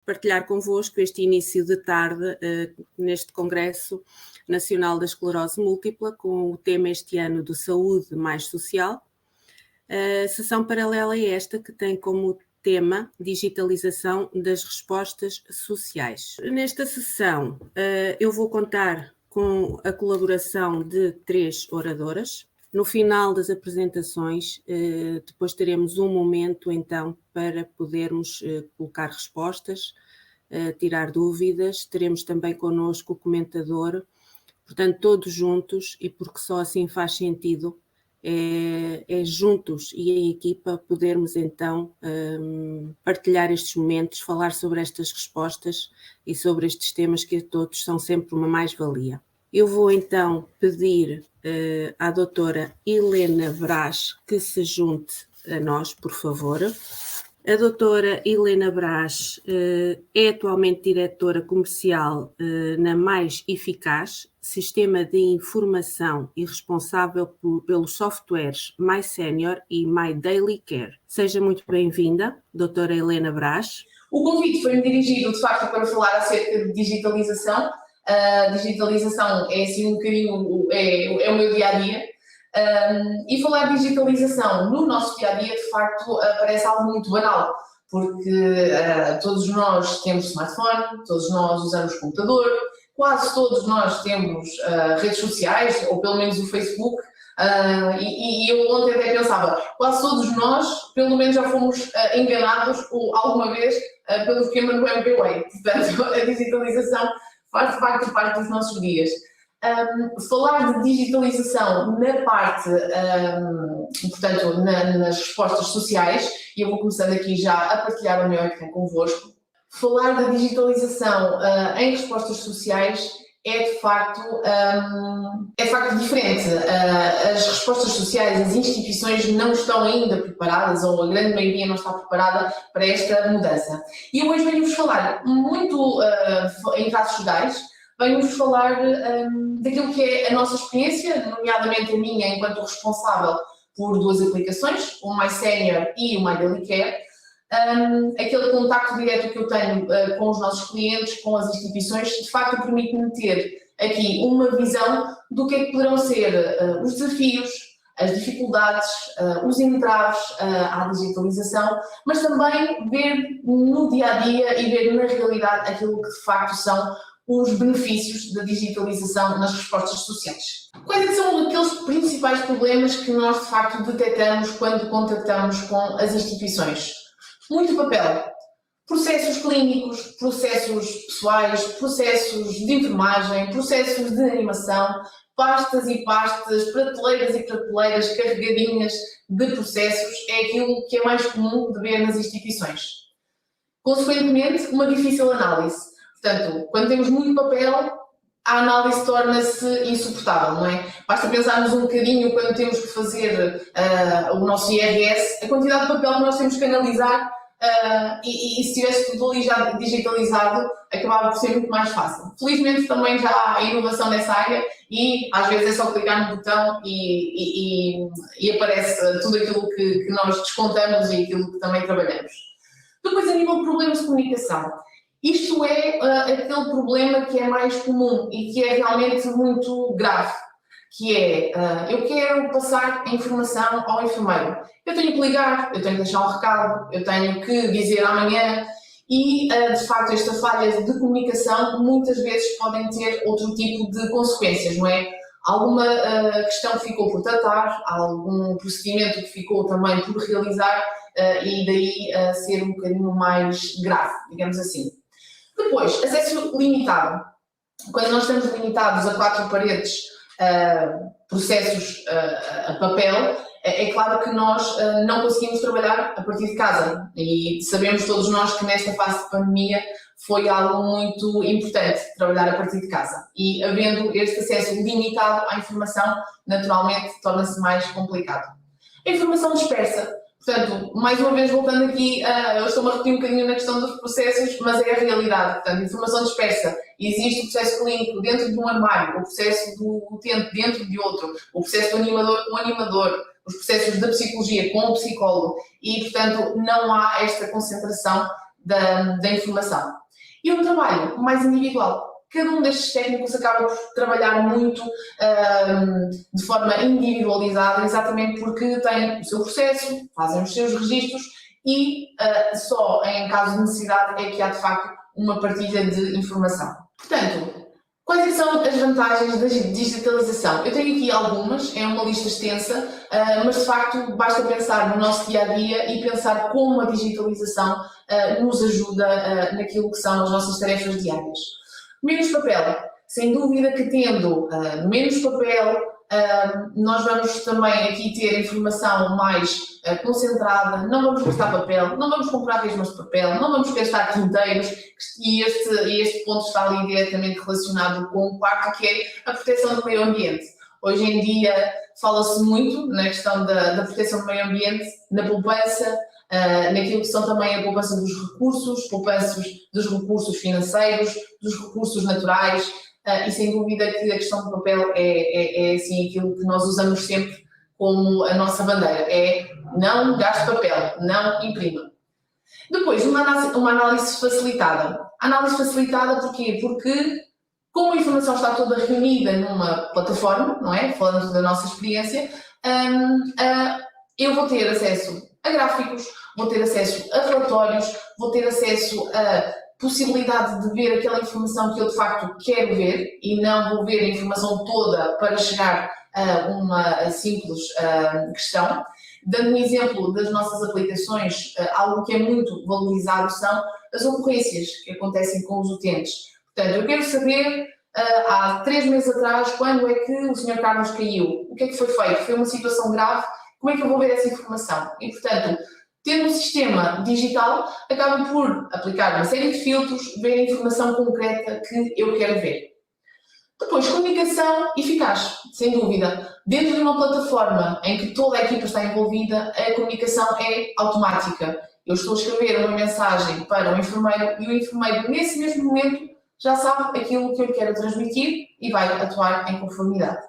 Partilhar convosco este início de tarde neste Congresso Nacional da Esclerose Múltipla, com o tema este ano do Saúde mais Social. A sessão paralela a esta que tem como tema digitalização das respostas sociais. Nesta sessão eu vou contar com a colaboração de 3 oradoras. No final das apresentações, depois teremos um momento então para podermos colocar respostas, tirar dúvidas. Teremos também connosco o comentador, portanto todos juntos, e porque só assim faz sentido, é juntos e em equipa podermos então partilhar estes momentos, falar sobre estas respostas e sobre estes temas que a todos são sempre uma mais-valia. Eu vou então pedir à doutora Helena Brás que se junte a nós, por favor. A doutora Helena Brás é atualmente diretora comercial na Mais Eficaz, sistema de informação e responsável pelos softwares My Senior e My Daily Care. Seja muito bem-vinda, doutora Helena Brás. O convite foi-me dirigido, de facto, para falar acerca de digitalização. A digitalização é assim um bocadinho, é o meu dia-a-dia. E falar de digitalização no nosso dia-a-dia, de facto, parece algo muito banal, porque todos nós temos smartphone, todos nós usamos computador, quase todos nós temos redes sociais, ou pelo menos o Facebook, e eu ontem até pensava, quase todos nós, pelo menos já fomos enganados alguma vez pelo esquema do MBWay. Portanto, a digitalização faz de facto parte dos nossos dias. Falar de digitalização na parte, portanto, nas respostas sociais, e eu vou começando aqui já a partilhar o meu ecrã convosco. Falar da digitalização em respostas sociais é de facto diferente. As respostas sociais, as instituições não estão ainda preparadas, ou a grande maioria não está preparada para esta mudança. E eu hoje venho-vos falar muito em traços gerais, venho-vos falar daquilo que é a nossa experiência, nomeadamente a minha enquanto responsável por 2 aplicações, o My Senior e o My Daily Care, aquele contacto direto que eu tenho com os nossos clientes, com as instituições, de facto permite-me ter aqui uma visão do que é que poderão ser os desafios, as dificuldades, os entraves à digitalização, mas também ver no dia-a-dia e ver na realidade aquilo que de facto são os benefícios da digitalização nas respostas sociais. Quais é que são aqueles principais problemas que nós de facto detectamos quando contactamos com as instituições? Muito papel, processos clínicos, processos pessoais, processos de enfermagem, processos de animação, pastas e pastas, prateleiras e prateleiras carregadinhas de processos, é aquilo que é mais comum de ver nas instituições. Consequentemente, uma difícil análise. Portanto, quando temos muito papel, a análise torna-se insuportável, não é? Basta pensarmos um bocadinho quando temos que fazer o nosso IRS, a quantidade de papel que nós temos que analisar e se tivesse tudo ali já digitalizado, acabava por ser muito mais fácil. Felizmente também já há inovação nessa área e às vezes é só clicar no botão e aparece tudo aquilo que nós descontamos e aquilo que também trabalhamos. Depois, a nível de problemas de comunicação. Isto é aquele problema que é mais comum e que é realmente muito grave, que é, eu quero passar a informação ao enfermeiro. Eu tenho que ligar, eu tenho que deixar um recado, eu tenho que dizer amanhã e, de facto, esta falha de comunicação muitas vezes podem ter outro tipo de consequências, não é? Alguma questão que ficou por tratar, algum procedimento que ficou também por realizar e daí ser um bocadinho mais grave, digamos assim. Depois, acesso limitado. Quando nós estamos limitados a 4 paredes, processos a papel, é claro que nós não conseguimos trabalhar a partir de casa. E sabemos todos nós que nesta fase de pandemia foi algo muito importante, trabalhar a partir de casa. E havendo este acesso limitado à informação, naturalmente torna-se mais complicado. A informação dispersa. Portanto, mais uma vez voltando aqui, eu estou-me a repetir um bocadinho na questão dos processos, mas é a realidade. Portanto, informação dispersa. Existe o processo clínico dentro de um armário, o processo do utente dentro de outro, o processo do animador com o animador, os processos da psicologia com o psicólogo e, portanto, não há esta concentração da informação. E o trabalho mais individual. Cada um destes técnicos acaba por trabalhar muito de forma individualizada, exatamente porque têm o seu processo, fazem os seus registros e só em caso de necessidade é que há de facto uma partilha de informação. Portanto, quais são as vantagens da digitalização? Eu tenho aqui algumas, é uma lista extensa, mas de facto basta pensar no nosso dia-a-dia e pensar como a digitalização nos ajuda naquilo que são as nossas tarefas diárias. Menos papel. Sem dúvida que tendo menos papel, nós vamos também aqui ter informação mais concentrada, não vamos gastar papel, não vamos comprar resmas de papel, não vamos gastar tinteiros e este ponto está ali diretamente relacionado com o quarto, que é a proteção do meio ambiente. Hoje em dia fala-se muito na questão da proteção do meio ambiente, na poupança, naquilo que são também a poupança dos recursos financeiros, dos recursos naturais, e sem dúvida que a questão do papel é assim aquilo que nós usamos sempre como a nossa bandeira, é não gaste papel, não imprima. Depois, uma análise facilitada. Análise facilitada porquê? Porque como a informação está toda reunida numa plataforma, não é? Falando da nossa experiência, eu vou ter acesso a gráficos, vou ter acesso a relatórios, vou ter acesso a possibilidade de ver aquela informação que eu de facto quero ver e não vou ver a informação toda para chegar a uma simples questão. Dando um exemplo das nossas aplicações, algo que é muito valorizado são as ocorrências que acontecem com os utentes. Portanto, eu quero saber, há 3 meses atrás, quando é que o Sr. Carlos caiu? O que é que foi feito? Foi uma situação grave? Como é que eu vou ver essa informação? E, portanto, tendo um sistema digital, acaba por aplicar uma série de filtros, ver a informação concreta que eu quero ver. Depois, comunicação eficaz, sem dúvida. Dentro de uma plataforma em que toda a equipa está envolvida, a comunicação é automática. Eu estou a escrever uma mensagem para o enfermeiro e o enfermeiro, nesse mesmo momento, já sabe aquilo que eu quero transmitir e vai atuar em conformidade.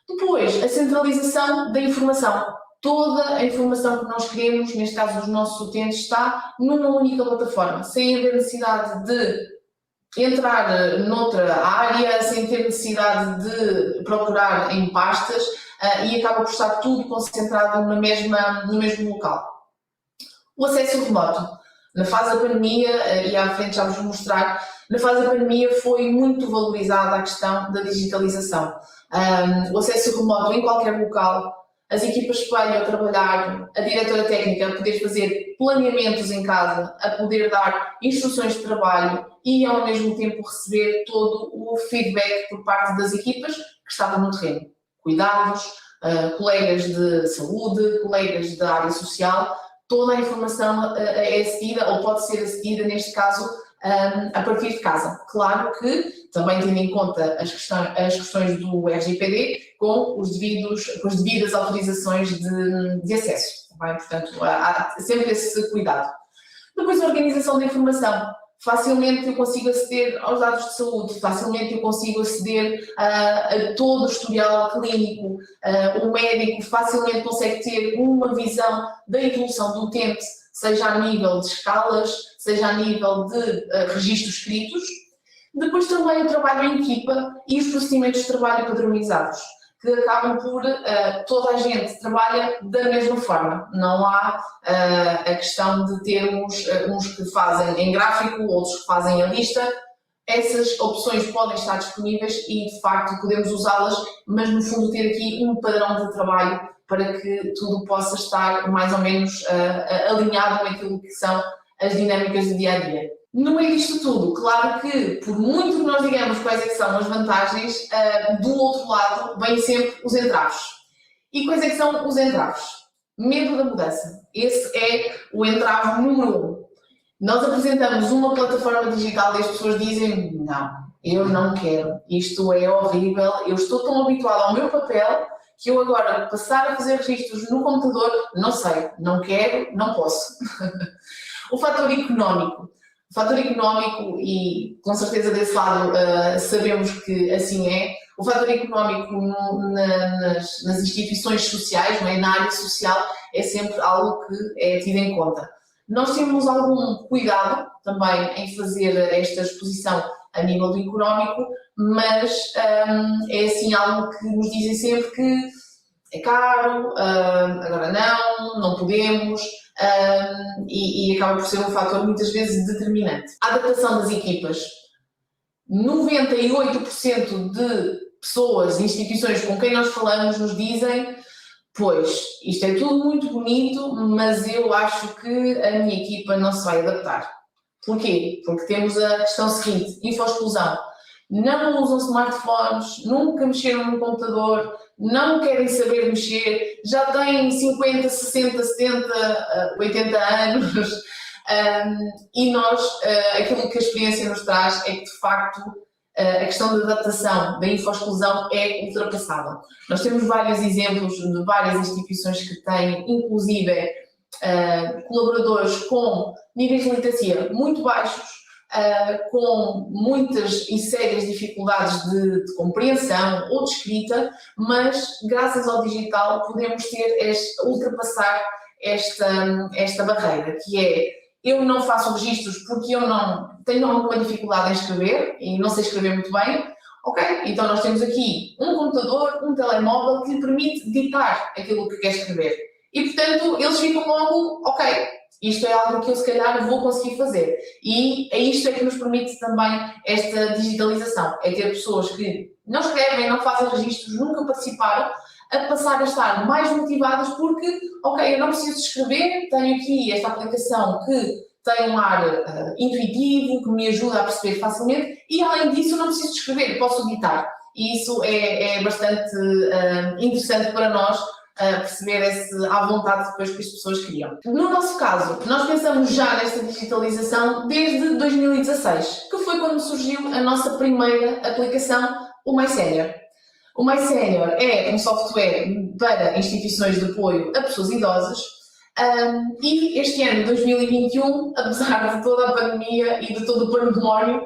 Depois, a centralização da informação. Toda a informação que nós queremos, neste caso dos nossos utentes, está numa única plataforma, sem haver necessidade de entrar noutra área, sem ter necessidade de procurar em pastas e acaba por estar tudo concentrado no mesmo local. O acesso remoto. Na fase da pandemia, e à frente já vos vou mostrar, na fase da pandemia foi muito valorizada a questão da digitalização. O acesso remoto em qualquer local, as equipas de espelho a trabalhar, a diretora técnica a poder fazer planeamentos em casa, a poder dar instruções de trabalho e ao mesmo tempo receber todo o feedback por parte das equipas que estavam no terreno. Cuidados, colegas de saúde, colegas da área social, toda a informação é acedida ou pode ser acedida, neste caso, a partir de casa. Claro que também tendo em conta as questões do RGPD com as devidas autorizações de acesso. Tá? Portanto, há sempre esse cuidado. Depois, a organização da informação. Facilmente eu consigo aceder aos dados de saúde, facilmente eu consigo aceder a todo o historial clínico. O médico facilmente consegue ter uma visão da evolução do utente, seja a nível de escalas, seja a nível de registros escritos. Depois também o trabalho em equipa e os procedimentos de trabalho padronizados, que acabam por toda a gente trabalha da mesma forma. Não há a questão de termos uns que fazem em gráfico, outros que fazem a lista. Essas opções podem estar disponíveis e, de facto, podemos usá-las, mas, no fundo, ter aqui um padrão de trabalho para que tudo possa estar mais ou menos alinhado naquilo que são as dinâmicas do dia-a-dia. No meio disto tudo, claro que, por muito que nós digamos quais é que são as vantagens, do outro lado vêm sempre os entraves. E quais é que são os entraves? Medo da mudança. Esse é o entrave número 1. Nós apresentamos uma plataforma digital e as pessoas dizem, não, eu não quero, isto é horrível, eu estou tão habituado ao meu papel que eu agora passar a fazer registros no computador, não sei, não quero, não posso. O fator económico. O fator económico, e com certeza desse lado sabemos que assim é, o fator económico nas instituições sociais, não é? Na área social, é sempre algo que é tido em conta. Nós temos algum cuidado também em fazer esta exposição a nível do económico, mas é assim algo que nos dizem sempre que é caro, agora não podemos, e acaba por ser um fator muitas vezes determinante. A adaptação das equipas. 98% de pessoas e instituições com quem nós falamos nos dizem: pois, isto é tudo muito bonito, mas eu acho que a minha equipa não se vai adaptar. Porquê? Porque temos a questão seguinte: infoexclusão. Não usam smartphones, nunca mexeram no computador, não querem saber mexer, já têm 50, 60, 70, 80 anos. E nós, aquilo que a experiência nos traz é que, de facto, a questão da adaptação, da infoexclusão é ultrapassada. Nós temos vários exemplos de várias instituições que têm, inclusive, colaboradores com níveis de literacia muito baixos, com muitas e sérias dificuldades de compreensão ou de escrita, mas graças ao digital podemos ultrapassar esta barreira, que é: eu não faço registros porque eu não tenho alguma dificuldade em escrever e não sei escrever muito bem. Ok, então nós temos aqui um computador, um telemóvel que lhe permite ditar aquilo que quer escrever. E, portanto, eles ficam logo: ok, isto é algo que eu se calhar vou conseguir fazer. E é isto que nos permite também esta digitalização. É ter pessoas que não escrevem, não fazem registros, nunca participaram, a passar a estar mais motivadas porque, ok, eu não preciso escrever, tenho aqui esta aplicação que tem um ar intuitivo, que me ajuda a perceber facilmente e, além disso, eu não preciso escrever, posso editar. E isso é bastante interessante para nós, perceber à vontade depois que as pessoas criam. No nosso caso, nós pensamos já nesta digitalização desde 2016, que foi quando surgiu a nossa primeira aplicação, o MySenior. O MySenior é um software para instituições de apoio a pessoas idosas, e este ano, 2021, apesar de toda a pandemia e de todo o pandemónio,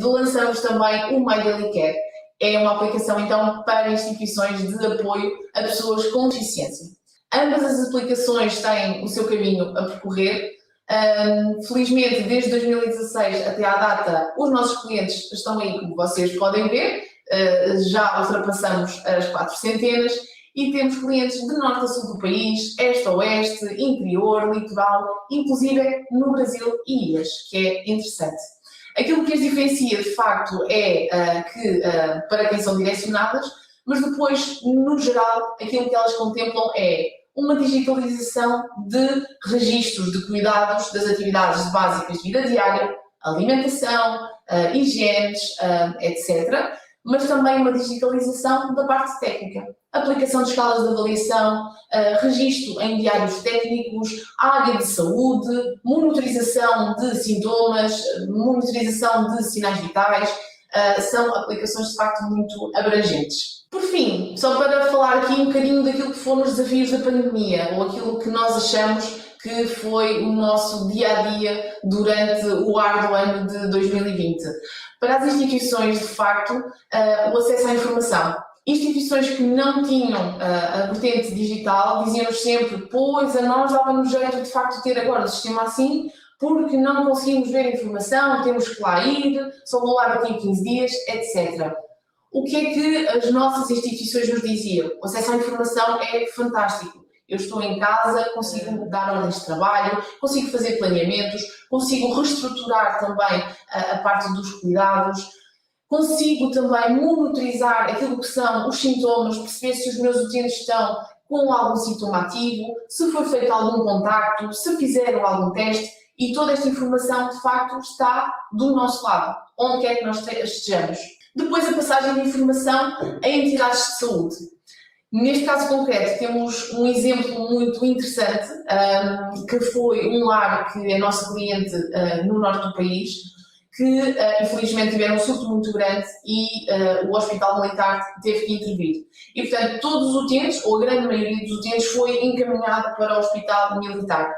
lançamos também o My Daily Care. É uma aplicação, então, para instituições de apoio a pessoas com deficiência. Ambas as aplicações têm o seu caminho a percorrer. Felizmente, desde 2016 até à data, os nossos clientes estão aí, como vocês podem ver. Já ultrapassamos as 400 e temos clientes de norte a sul do país, este a oeste, interior, litoral, inclusive no Brasil e ilhas, que é interessante. Aquilo que as diferencia, de facto, é que para quem são direcionadas, mas depois, no geral, aquilo que elas contemplam é uma digitalização de registros de cuidados das atividades básicas de vida diária, alimentação, higienes, etc., mas também uma digitalização da parte técnica. Aplicação de escalas de avaliação, registro em diários técnicos, área de saúde, monitorização de sintomas, monitorização de sinais vitais, são aplicações de facto muito abrangentes. Por fim, só para falar aqui um bocadinho daquilo que foram os desafios da pandemia, ou aquilo que nós achamos que foi o nosso dia-a-dia durante o árduo ano de 2020. Para as instituições, de facto, o acesso à informação. Instituições que não tinham a vertente digital diziam-nos sempre: pois a nós dava-nos jeito de facto ter agora o sistema assim, porque não conseguimos ver a informação, temos que lá ir, só vou lá daqui a 15 dias, etc. O que é que as nossas instituições nos diziam? O acesso à informação é fantástico. Eu estou em casa, consigo dar ordens de trabalho, consigo fazer planeamentos, consigo reestruturar também a parte dos cuidados, consigo também monitorizar aquilo que são os sintomas, perceber se os meus utentes estão com algum sintoma ativo, se foi feito algum contacto, se fizeram algum teste, e toda esta informação, de facto, está do nosso lado, onde quer que nós estejamos. Depois, a passagem de informação a entidades de saúde. Neste caso concreto, temos um exemplo muito interessante, que foi um lar que é nosso cliente no norte do país, que infelizmente tiveram um surto muito grande e o Hospital Militar teve que intervir. E, portanto, todos os utentes, ou a grande maioria dos utentes, foi encaminhado para o Hospital Militar.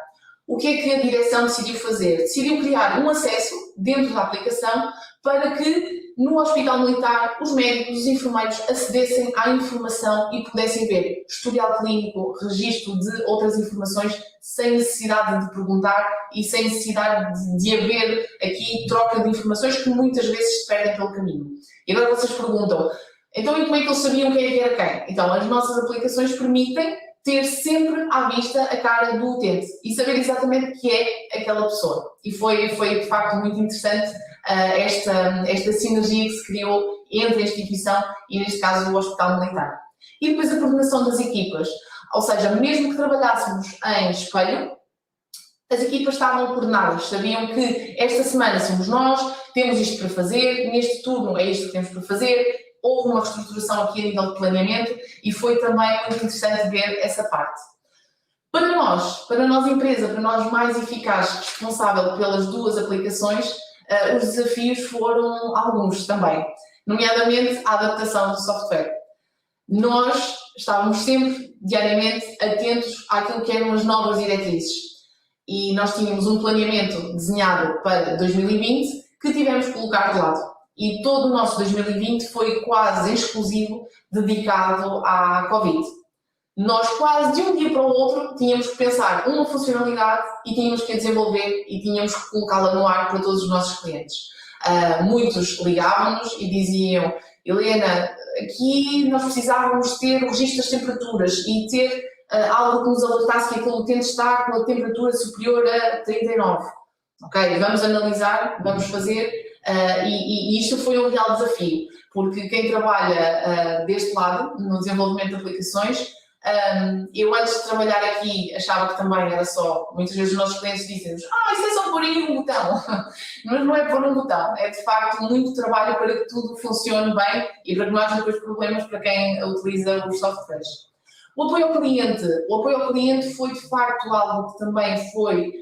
O que é que a direção decidiu fazer? Decidiu criar um acesso dentro da aplicação para que no Hospital Militar os médicos, os enfermeiros acedessem à informação e pudessem ver historial clínico, registro de outras informações sem necessidade de perguntar e sem necessidade de haver aqui troca de informações que muitas vezes se perdem pelo caminho. E agora vocês perguntam, então e como é que eles sabiam quem é que era quem? Então as nossas aplicações permitem ter sempre à vista a cara do utente e saber exatamente que é aquela pessoa. E foi de facto muito interessante esta sinergia que se criou entre a instituição e, neste caso, o Hospital Militar. E depois a coordenação das equipas. Ou seja, mesmo que trabalhássemos em espelho, as equipas estavam coordenadas, sabiam que esta semana somos nós, temos isto para fazer, neste turno é isto que temos para fazer. Houve uma reestruturação aqui a nível de planeamento e foi também muito interessante ver essa parte. Para nós empresa, para nós mais eficaz, responsável pelas duas aplicações, os desafios foram alguns também, nomeadamente a adaptação do software. Nós estávamos sempre, diariamente, atentos àquilo que eram as novas diretrizes e nós tínhamos um planeamento desenhado para 2020 que tivemos que colocar de lado. E todo o nosso 2020 foi quase exclusivo dedicado à Covid. Nós quase de um dia para o outro tínhamos que pensar uma funcionalidade e tínhamos que a desenvolver e tínhamos que colocá-la no ar para todos os nossos clientes. Muitos ligavam-nos e diziam, Helena, aqui nós precisávamos ter o registro das temperaturas e ter algo que nos alertasse que aquele utente está com a temperatura superior a 39. Ok, vamos analisar, vamos fazer, e isto foi um real desafio, porque quem trabalha deste lado, no desenvolvimento de aplicações, eu antes de trabalhar aqui achava que também era só, muitas vezes os nossos clientes dizem-nos, isso é só pôr aí um botão, mas não é pôr um botão, é de facto muito trabalho para que tudo funcione bem e para que não haja depois problemas para quem utiliza os softwares. O apoio ao cliente foi de facto algo que também foi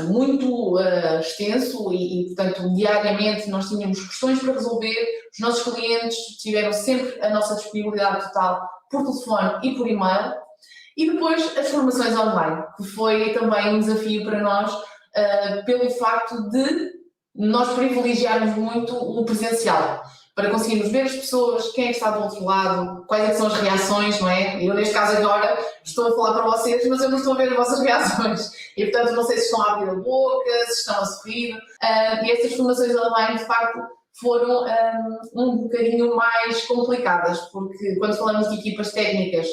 muito extenso e, portanto, diariamente nós tínhamos questões para resolver, os nossos clientes tiveram sempre a nossa disponibilidade total por telefone e por e-mail, e depois as formações online, que foi também um desafio para nós, pelo facto de nós privilegiarmos muito o presencial, para conseguirmos ver as pessoas, quem é que está do outro lado, quais é que são as reações, não é? Eu, neste caso, agora estou a falar para vocês, mas eu não estou a ver as vossas reações. E, portanto, não sei se estão a abrir a boca, se estão a sorrir. E estas formações online, de facto, foram um bocadinho mais complicadas, porque quando falamos de equipas técnicas,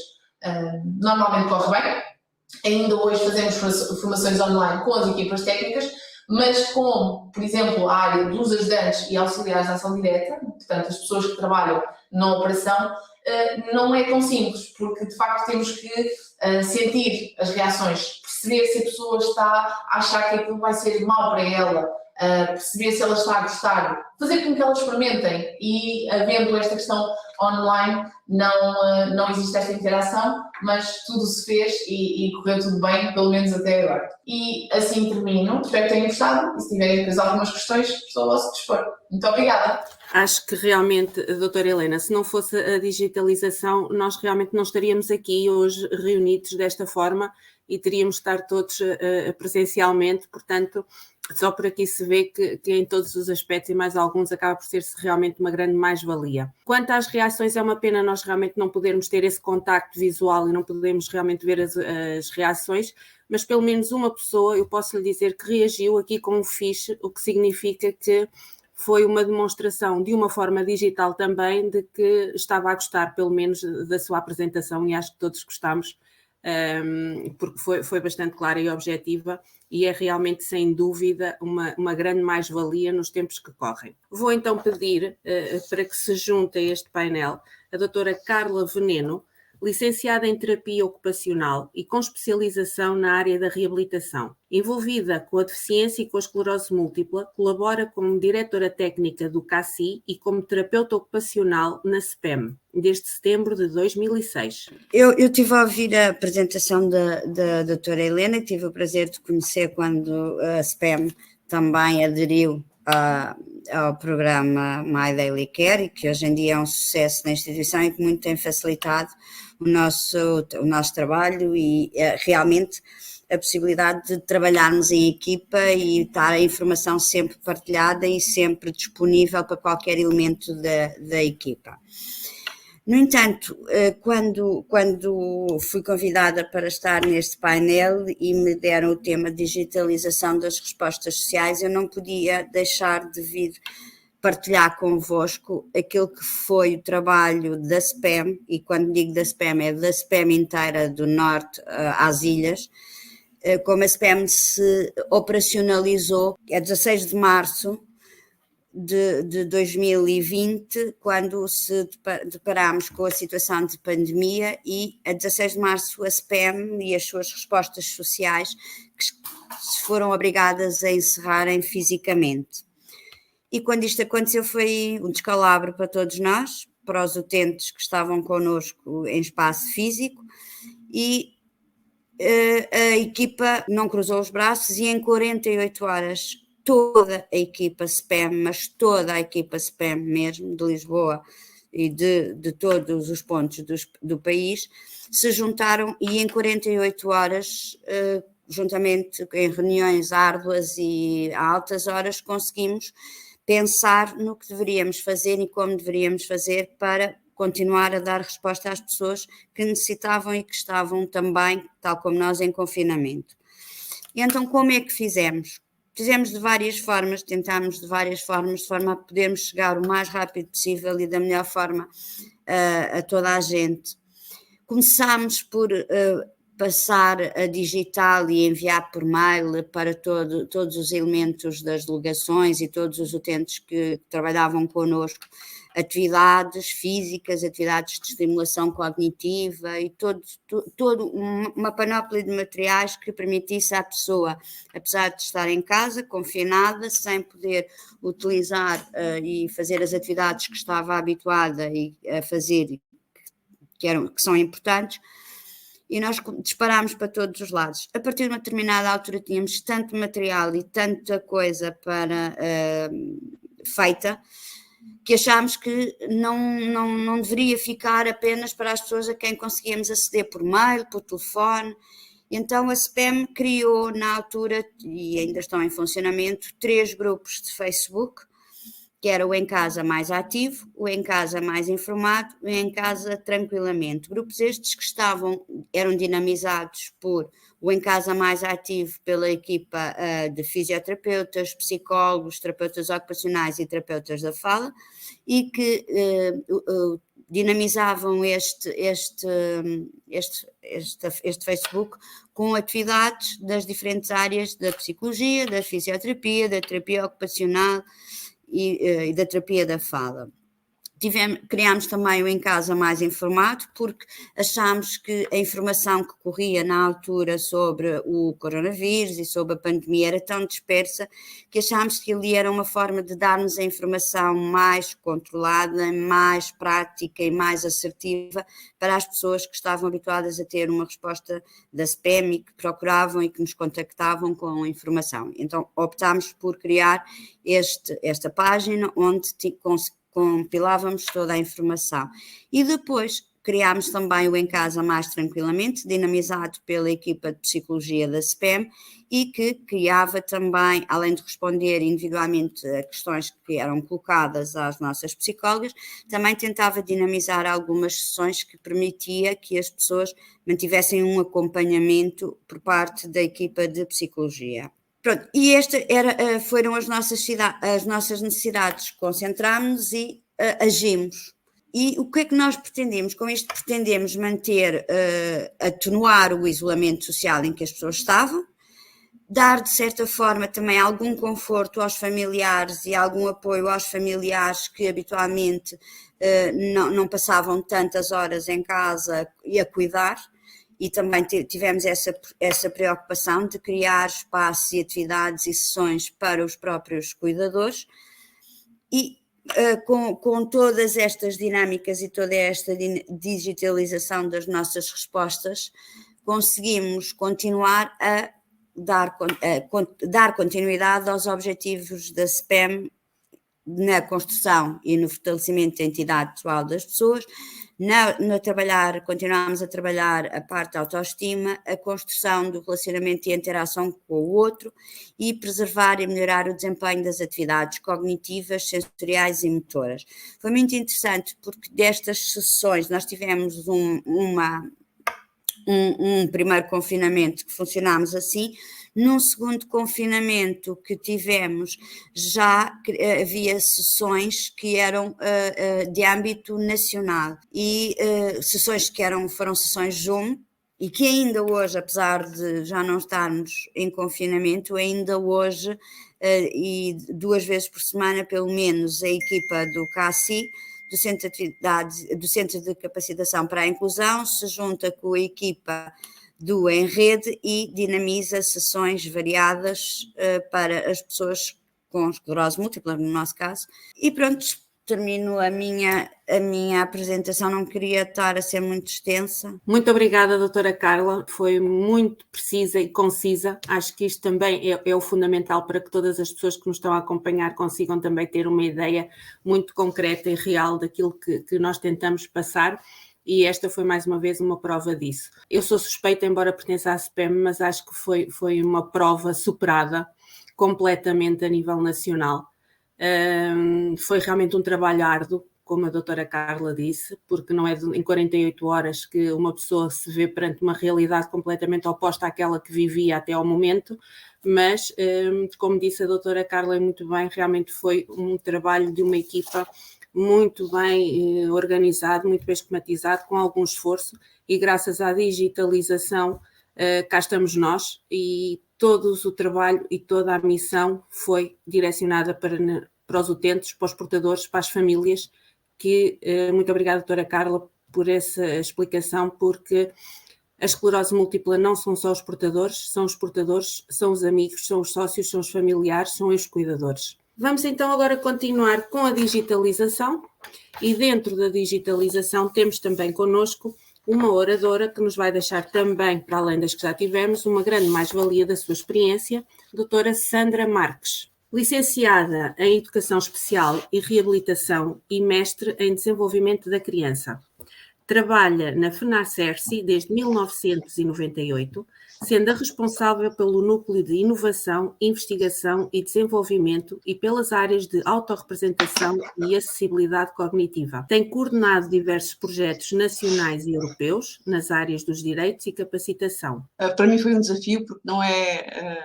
normalmente corre bem. Ainda hoje fazemos formações online com as equipas técnicas, mas com, por exemplo, a área dos ajudantes e auxiliares de ação direta, portanto, as pessoas que trabalham na operação, não é tão simples, porque de facto temos que sentir as reações, perceber se a pessoa está a achar que aquilo vai ser mau para ela, perceber se ela está a gostar, fazer com que elas experimentem, e havendo esta questão online, não existe esta interação, mas tudo se fez e correu tudo bem, pelo menos até agora. E assim termino, espero que tenham gostado, e se tiverem depois algumas questões, estou ao vosso dispor. Muito obrigada. Acho que realmente, doutora Helena, se não fosse a digitalização, nós realmente não estaríamos aqui hoje reunidos desta forma e teríamos de estar todos presencialmente, portanto, só por aqui se vê que em todos os aspectos e mais alguns acaba por ser realmente uma grande mais-valia. Quanto às reações, é uma pena nós realmente não podermos ter esse contacto visual e não podemos realmente ver as reações, mas pelo menos uma pessoa, eu posso lhe dizer que reagiu aqui com um fiche, o que significa que foi uma demonstração de uma forma digital também de que estava a gostar pelo menos da sua apresentação, e acho que todos gostamos, porque foi bastante clara e objetiva e é realmente sem dúvida uma grande mais-valia nos tempos que correm. Vou então pedir para que se junte a este painel a doutora Carla Veneno, licenciada em terapia ocupacional e com especialização na área da reabilitação. Envolvida com a deficiência e com a esclerose múltipla, colabora como diretora técnica do CACI e como terapeuta ocupacional na SPEM, desde setembro de 2006. Eu estive a ouvir a apresentação da doutora Helena, que tive o prazer de conhecer quando a SPEM também aderiu ao programa My Daily Care, e que hoje em dia é um sucesso na instituição e que muito tem facilitado o nosso trabalho e realmente a possibilidade de trabalharmos em equipa e estar a informação sempre partilhada e sempre disponível para qualquer elemento da equipa. No entanto, quando fui convidada para estar neste painel e me deram o tema digitalização das respostas sociais, eu não podia deixar de vir partilhar convosco aquilo que foi o trabalho da SPEM, e quando digo da SPEM é da SPEM inteira do norte às ilhas, como a SPEM se operacionalizou a 16 de março de 2020, quando se deparámos com a situação de pandemia, e a 16 de março a SPEM e as suas respostas sociais que se foram obrigadas a encerrarem fisicamente. E quando isto aconteceu foi um descalabro para todos nós, para os utentes que estavam connosco em espaço físico, e a equipa não cruzou os braços e em 48 horas toda a equipa SPEM, mas toda a equipa SPEM mesmo, de Lisboa e de todos os pontos do país, se juntaram e em 48 horas, juntamente em reuniões árduas e a altas horas, conseguimos pensar no que deveríamos fazer e como deveríamos fazer para continuar a dar resposta às pessoas que necessitavam e que estavam também, tal como nós, em confinamento. E então como é que fizemos? Fizemos de várias formas, tentámos de várias formas, de forma a podermos chegar o mais rápido possível e da melhor forma a toda a gente. Começámos por passar a digital e enviar por mail para todos os elementos das delegações e todos os utentes que trabalhavam connosco, atividades físicas, atividades de estimulação cognitiva e todo uma panóplia de materiais que permitisse à pessoa, apesar de estar em casa, confinada, sem poder utilizar e fazer as atividades que estava habituada a fazer, que são importantes, e nós disparámos para todos os lados. A partir de uma determinada altura tínhamos tanto material e tanta coisa feita, que achámos que não deveria ficar apenas para as pessoas a quem conseguíamos aceder por mail, por telefone. Então a SPEM criou na altura, e ainda estão em funcionamento, 3 grupos de Facebook, que era o Em Casa Mais Ativo, o Em Casa Mais Informado e o Em Casa Tranquilamente. Grupos estes que eram dinamizados por o Em Casa Mais Ativo pela equipa de fisioterapeutas, psicólogos, terapeutas ocupacionais e terapeutas da fala, e que dinamizavam este Facebook com atividades das diferentes áreas da psicologia, da fisioterapia, da terapia ocupacional e da terapia da fala. Criámos também o Em Casa Mais Informado, porque achámos que a informação que corria na altura sobre o coronavírus e sobre a pandemia era tão dispersa que achámos que ali era uma forma de darmos a informação mais controlada, mais prática e mais assertiva para as pessoas que estavam habituadas a ter uma resposta da SPEM e que procuravam e que nos contactavam com a informação. Então optámos por criar esta página onde compilávamos toda a informação. E depois criámos também o Em Casa Mais Tranquilamente, dinamizado pela equipa de psicologia da SPEM, e que criava também, além de responder individualmente a questões que eram colocadas às nossas psicólogas, também tentava dinamizar algumas sessões que permitia que as pessoas mantivessem um acompanhamento por parte da equipa de psicologia. Pronto, e estas foram as nossas necessidades. Concentrámos-nos e agimos. E o que é que nós pretendemos? Com isto pretendemos atenuar o isolamento social em que as pessoas estavam, dar de certa forma também algum conforto aos familiares e algum apoio aos familiares que habitualmente não passavam tantas horas em casa e a cuidar. E também tivemos essa preocupação de criar espaços e atividades e sessões para os próprios cuidadores, e com todas estas dinâmicas e toda esta digitalização das nossas respostas, conseguimos continuar a dar continuidade aos objetivos da SPEM na construção e no fortalecimento da identidade pessoal das pessoas, continuamos a trabalhar a parte da autoestima, a construção do relacionamento e interação com o outro e preservar e melhorar o desempenho das atividades cognitivas, sensoriais e motoras. Foi muito interessante porque destas sessões nós tivemos um primeiro confinamento que funcionámos assim. Num segundo confinamento que tivemos, já havia sessões que eram de âmbito nacional e sessões que foram sessões Zoom e que ainda hoje, apesar de já não estarmos em confinamento, ainda hoje e 2 vezes por semana, pelo menos, a equipa do CACI, do Centro de Capacitação para a Inclusão, se junta com a equipa do Em Rede e dinamiza sessões variadas para as pessoas com esclerose múltipla, no nosso caso. E pronto, termino a minha apresentação, não queria estar a ser muito extensa. Muito obrigada, doutora Carla, foi muito precisa e concisa. Acho que isto também é o fundamental para que todas as pessoas que nos estão a acompanhar consigam também ter uma ideia muito concreta e real daquilo que nós tentamos passar. E esta foi mais uma vez uma prova disso. Eu sou suspeita, embora pertença à SPEM, mas acho que foi uma prova superada completamente a nível nacional. Foi realmente um trabalho árduo, como a doutora Carla disse, porque não é em 48 horas que uma pessoa se vê perante uma realidade completamente oposta àquela que vivia até ao momento, mas, como disse a doutora Carla muito bem, realmente foi um trabalho de uma equipa muito bem organizado, muito bem esquematizado, com algum esforço, e graças à digitalização cá estamos nós, e todo o trabalho e toda a missão foi direcionada para os utentes, para os portadores, para as famílias, muito obrigada, doutora Carla, por essa explicação, porque a esclerose múltipla não são só os portadores, são os amigos, são os sócios, são os familiares, são os cuidadores. Vamos então agora continuar com a digitalização, e dentro da digitalização temos também connosco uma oradora que nos vai deixar também, para além das que já tivemos, uma grande mais-valia da sua experiência, doutora Sandra Marques. Licenciada em Educação Especial e Reabilitação e mestre em Desenvolvimento da Criança. Trabalha na FENACERSI desde 1998, sendo a responsável pelo Núcleo de Inovação, Investigação e Desenvolvimento e pelas áreas de autorrepresentação e acessibilidade cognitiva. Tem coordenado diversos projetos nacionais e europeus nas áreas dos direitos e capacitação. Para mim foi um desafio porque não é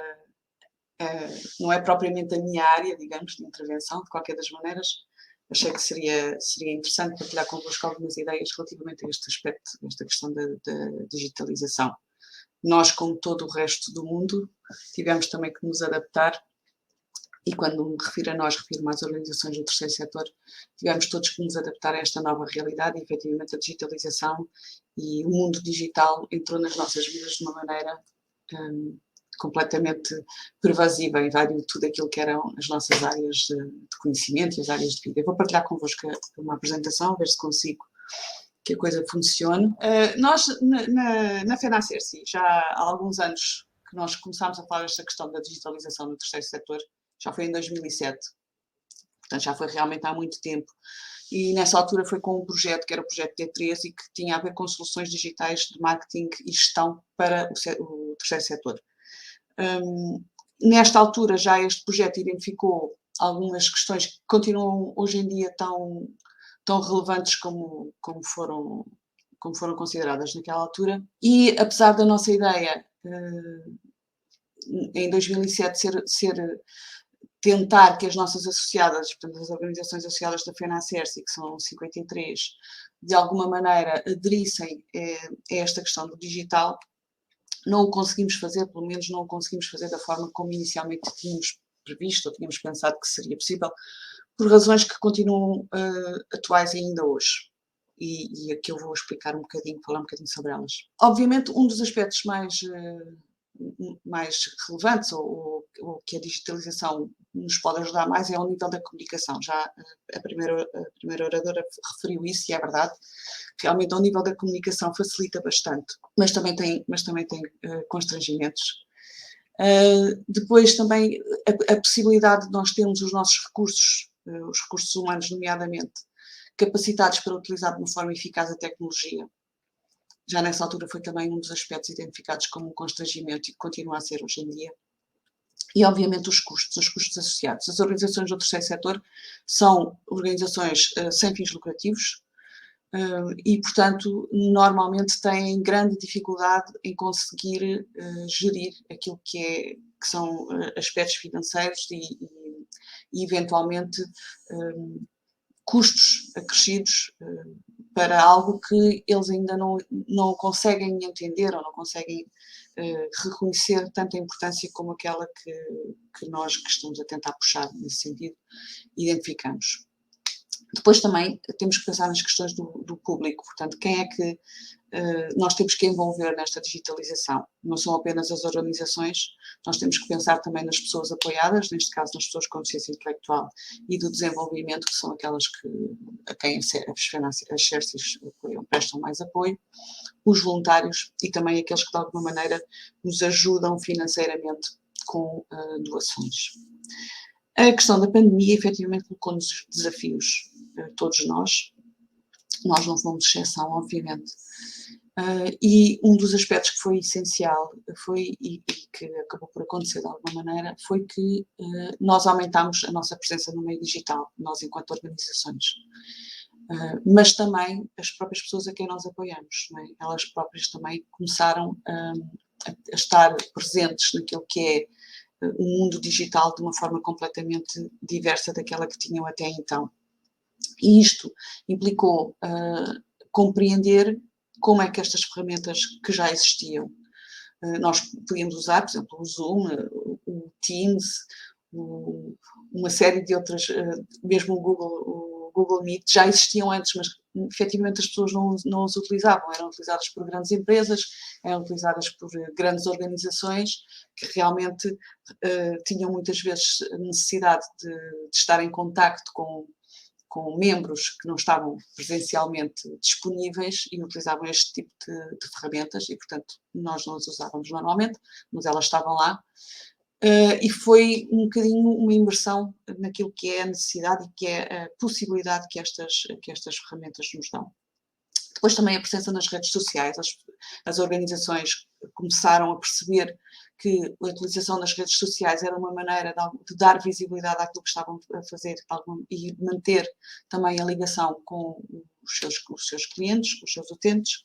propriamente a minha área, digamos, de intervenção, de qualquer das maneiras. Achei que seria interessante partilhar convosco algumas ideias relativamente a este aspecto, esta questão da digitalização. Nós, como todo o resto do mundo, tivemos também que nos adaptar, e quando me refiro a nós, refiro-me às organizações do terceiro setor, tivemos todos que nos adaptar a esta nova realidade, e efetivamente a digitalização e o mundo digital entrou nas nossas vidas de uma maneira completamente pervasiva, invadiu tudo aquilo que eram as nossas áreas de conhecimento e as áreas de vida. Eu vou partilhar convosco uma apresentação, ver se consigo que a coisa funcione. Nós, na FENACERSI, já há alguns anos que nós começámos a falar desta questão da digitalização no terceiro setor, já foi em 2007, portanto já foi realmente há muito tempo, e nessa altura foi com um projeto que era o projeto T3 e que tinha a ver com soluções digitais de marketing e gestão para o terceiro setor. Nesta altura já este projeto identificou algumas questões que continuam hoje em dia tão relevantes como foram consideradas naquela altura, e apesar da nossa ideia em 2007 ser tentar que as nossas associadas, portanto as organizações associadas da FENACERSI, que são 53, de alguma maneira aderissem a esta questão do digital, não o conseguimos fazer, pelo menos não o conseguimos fazer da forma como inicialmente tínhamos previsto ou tínhamos pensado que seria possível, por razões que continuam atuais ainda hoje. E aqui eu vou explicar falar um bocadinho sobre elas. Obviamente, um dos aspectos mais relevantes, ou que a digitalização nos pode ajudar mais, é ao nível da comunicação. Já a primeira oradora referiu isso, e é verdade. Realmente, ao nível da comunicação facilita bastante, mas também tem constrangimentos. Depois também a possibilidade de nós termos os nossos recursos, os recursos humanos, nomeadamente, capacitados para utilizar de uma forma eficaz a tecnologia. Já nessa altura foi também um dos aspectos identificados como um constrangimento e que continua a ser hoje em dia. E, obviamente, os custos associados. As organizações do terceiro setor são organizações sem fins lucrativos e, portanto, normalmente têm grande dificuldade em conseguir gerir aquilo que são aspectos financeiros e eventualmente, custos acrescidos para algo que eles ainda não conseguem entender ou não conseguem reconhecer tanta importância como aquela que nós que estamos a tentar puxar nesse sentido, identificamos. Depois também temos que pensar nas questões do público, portanto, quem é que nós temos que envolver nesta digitalização? Não são apenas as organizações, nós temos que pensar também nas pessoas apoiadas, neste caso nas pessoas com deficiência intelectual e do desenvolvimento, que são aquelas a quem as Xerces prestam mais apoio, os voluntários e também aqueles que de alguma maneira nos ajudam financeiramente com doações. A questão da pandemia efetivamente colocou-nos desafios, todos nós não fomos exceção, obviamente. E um dos aspectos que foi essencial e que acabou por acontecer de alguma maneira, foi que nós aumentámos a nossa presença no meio digital, nós enquanto organizações. Mas também as próprias pessoas a quem nós apoiamos, não é? Elas próprias também começaram a estar presentes naquilo que é o mundo digital de uma forma completamente diversa daquela que tinham até então. E isto implicou compreender como é que estas ferramentas que já existiam, nós podíamos usar, por exemplo, o Zoom, o Teams, uma série de outras, mesmo o Google Meet, já existiam antes, mas efetivamente as pessoas não os utilizavam, eram utilizadas por grandes empresas, eram utilizadas por grandes organizações que realmente tinham muitas vezes necessidade de estar em contacto com membros que não estavam presencialmente disponíveis e utilizavam este tipo de ferramentas e, portanto, nós não as usávamos normalmente, mas elas estavam lá. E foi um bocadinho uma imersão naquilo que é a necessidade e que é a possibilidade que estas ferramentas nos dão. Depois também a presença nas redes sociais. As organizações começaram a perceber que a utilização das redes sociais era uma maneira de dar visibilidade àquilo que estavam a fazer e manter também a ligação com os seus clientes, com os seus utentes.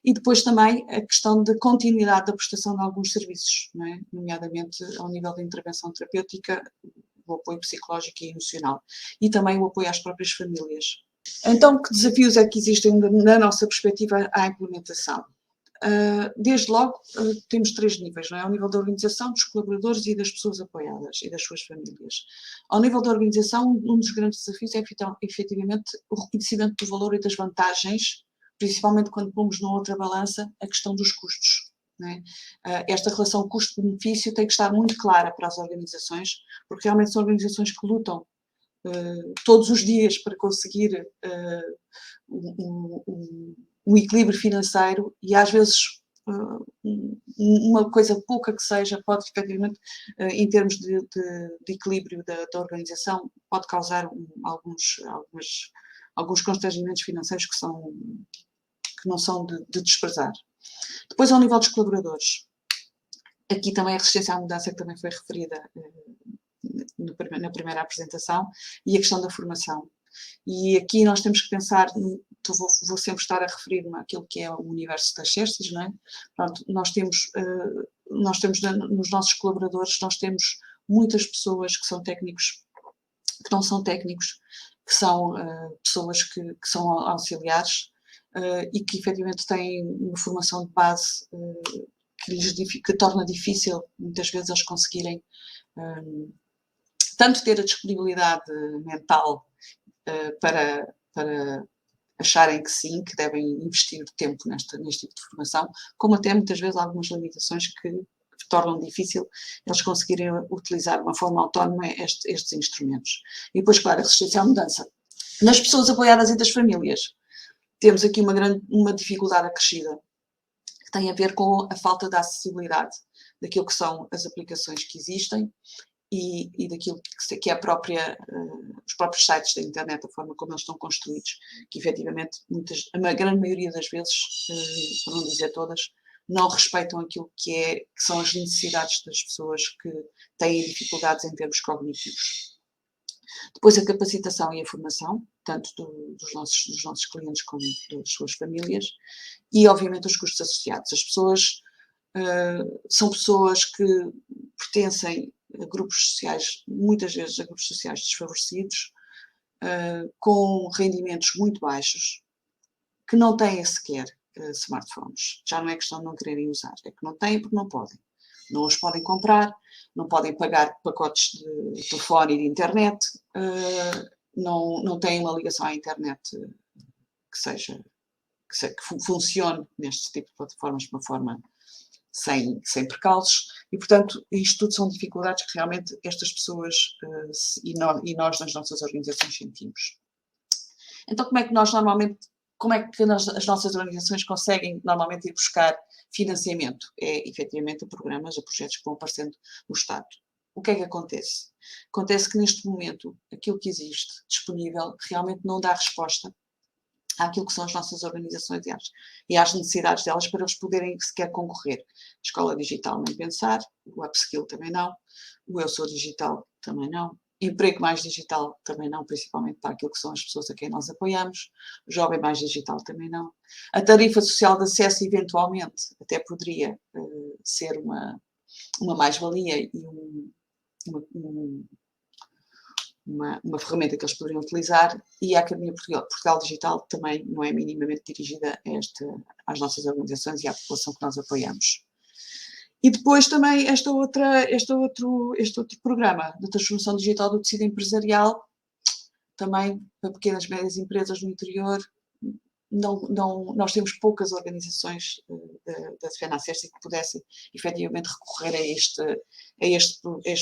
E depois também a questão da continuidade da prestação de alguns serviços, não é? Nomeadamente ao nível da intervenção terapêutica, o apoio psicológico e emocional. E também o apoio às próprias famílias. Então, que desafios é que existem na nossa perspectiva à implementação? Desde logo, temos 3 níveis, não é? Ao nível da organização, dos colaboradores e das pessoas apoiadas e das suas famílias. Ao nível da organização, um dos grandes desafios é efetivamente o reconhecimento do valor e das vantagens, principalmente quando pomos numa outra balança a questão dos custos. Não é? Esta relação custo-benefício tem que estar muito clara para as organizações, porque realmente são organizações que lutam todos os dias para conseguir um equilíbrio financeiro e às vezes uma coisa pouca que seja pode efetivamente, em termos de equilíbrio da organização, pode causar alguns constrangimentos financeiros que não são de desprezar. Depois ao nível dos colaboradores, aqui também a resistência à mudança que também foi referida na primeira apresentação, e a questão da formação. E aqui nós temos que pensar, vou sempre estar a referir-me àquilo que é o universo das Xerces, não é? Pronto, nós temos nos nossos colaboradores, nós temos muitas pessoas que são técnicos, que não são técnicos, que são pessoas que são auxiliares e que efetivamente têm uma formação de base que torna difícil muitas vezes eles conseguirem tanto ter a disponibilidade mental para acharem que sim, que devem investir tempo neste tipo de formação, como até muitas vezes algumas limitações que tornam difícil eles conseguirem utilizar de uma forma autónoma estes instrumentos. E depois, claro, a resistência à mudança. Nas pessoas apoiadas e das famílias, temos aqui uma dificuldade acrescida, que tem a ver com a falta de acessibilidade. daquilo que são as aplicações que existem e daquilo que é os próprios sites da internet, a forma como eles estão construídos, que efetivamente a grande maioria das vezes, para não dizer todas, não respeitam aquilo que são as necessidades das pessoas que têm dificuldades em termos cognitivos. Depois a capacitação e a formação, tanto dos nossos clientes como das suas famílias, e obviamente os custos associados. As pessoas são pessoas que pertencem a grupos sociais, muitas vezes a grupos sociais desfavorecidos, com rendimentos muito baixos, que não têm sequer smartphones. Já não é questão de não quererem usar, é que não têm porque não podem. Não os podem comprar, não podem pagar pacotes de telefone e de internet, não têm uma ligação à internet que funcione neste tipo de plataformas de uma forma sem percalços, e portanto isto tudo são dificuldades que realmente estas pessoas e nós nas nossas organizações sentimos. Então como é que as nossas organizações conseguem normalmente ir buscar financiamento? É efetivamente a programas, a projetos que vão aparecendo no Estado. O que é que acontece? Acontece que neste momento aquilo que existe disponível realmente não dá resposta àquilo que são as nossas organizações e às necessidades delas para eles poderem sequer concorrer. Escola digital nem pensar, o upskill também não, o eu sou digital também não, emprego mais digital também não, principalmente para aquilo que são as pessoas a quem nós apoiamos, o jovem mais digital também não. A tarifa social de acesso eventualmente até poderia ser uma mais-valia e uma ferramenta que eles poderiam utilizar, e a Academia Portugal Digital também não é minimamente dirigida às nossas organizações e à população que nós apoiamos. E depois também este outro programa de transformação digital do tecido empresarial, também para pequenas e médias empresas no interior, nós temos poucas organizações da FENACERSI que pudessem efetivamente recorrer a este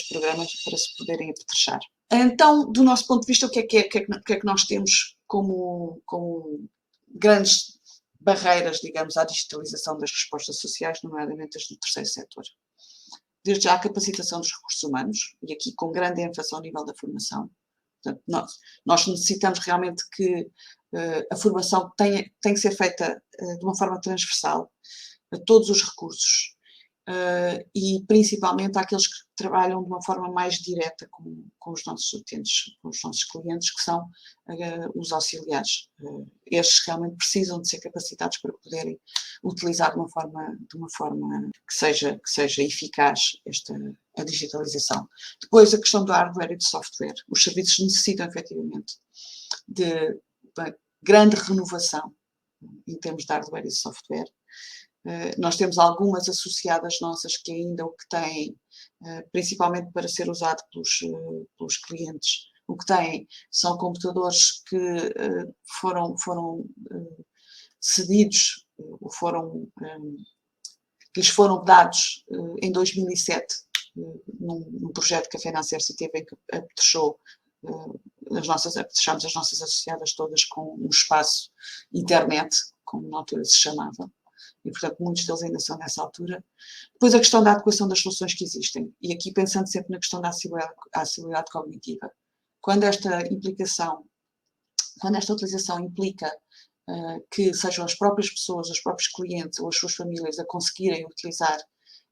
programa para se poderem apetrechar. Então, do nosso ponto de vista, o que é que nós temos como grandes barreiras, digamos, à digitalização das respostas sociais, nomeadamente as do terceiro setor? Desde já a capacitação dos recursos humanos, e aqui com grande ênfase ao nível da formação. Portanto, nós necessitamos realmente que a formação tem que ser feita de uma forma transversal a todos os recursos e principalmente àqueles que trabalham de uma forma mais direta com os nossos utentes, com os nossos clientes, que são os auxiliares. Estes realmente precisam de ser capacitados para poderem utilizar de uma forma que seja eficaz a digitalização. Depois, a questão do hardware e do software. Os serviços necessitam efetivamente de uma grande renovação em termos de hardware e de software. Nós temos algumas associadas nossas que ainda o que têm, principalmente para ser usado pelos clientes, o que têm são computadores que foram cedidos, que lhes foram dados em 2007, num projeto que a FENACERSI teve em que apetrechou apetrechámos as nossas associadas todas com um espaço internet, como na altura se chamava, e portanto muitos deles ainda são nessa altura. Depois a questão da adequação das soluções que existem, e aqui pensando sempre na questão da acessibilidade cognitiva. Quando esta utilização implica que sejam as próprias pessoas, os próprios clientes ou as suas famílias a conseguirem utilizar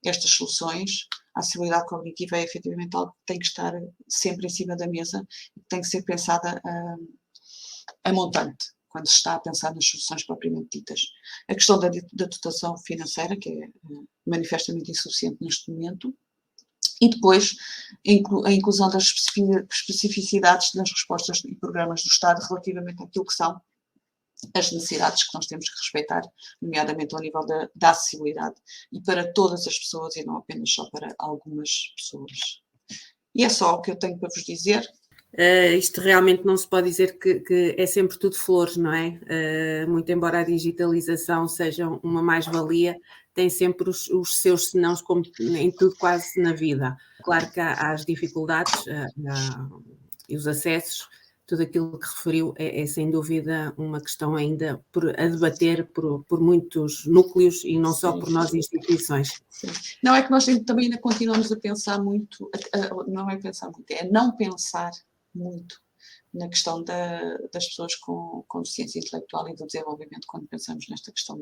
estas soluções, a acessibilidade cognitiva é efetivamente algo que tem que estar sempre em cima da mesa e que tem que ser pensada a montante, quando se está a pensar nas soluções propriamente ditas. A questão da dotação financeira, que é manifestamente insuficiente neste momento, e depois a inclusão das especificidades das respostas e programas do Estado relativamente àquilo que são as necessidades que nós temos que respeitar, nomeadamente ao nível da acessibilidade, e para todas as pessoas e não apenas só para algumas pessoas. E é só o que eu tenho para vos dizer. Isto realmente não se pode dizer que é sempre tudo flores, não é? Muito embora a digitalização seja uma mais-valia, tem sempre os seus senãos, como em tudo quase na vida. Claro que há as dificuldades e os acessos. tudo aquilo que referiu é sem dúvida uma questão ainda a debater por muitos núcleos e não só por nós instituições. Sim. Não, é que nós também ainda continuamos a pensar muito, não é pensar muito, é não pensar muito na questão das pessoas com deficiência intelectual e do desenvolvimento quando pensamos nesta questão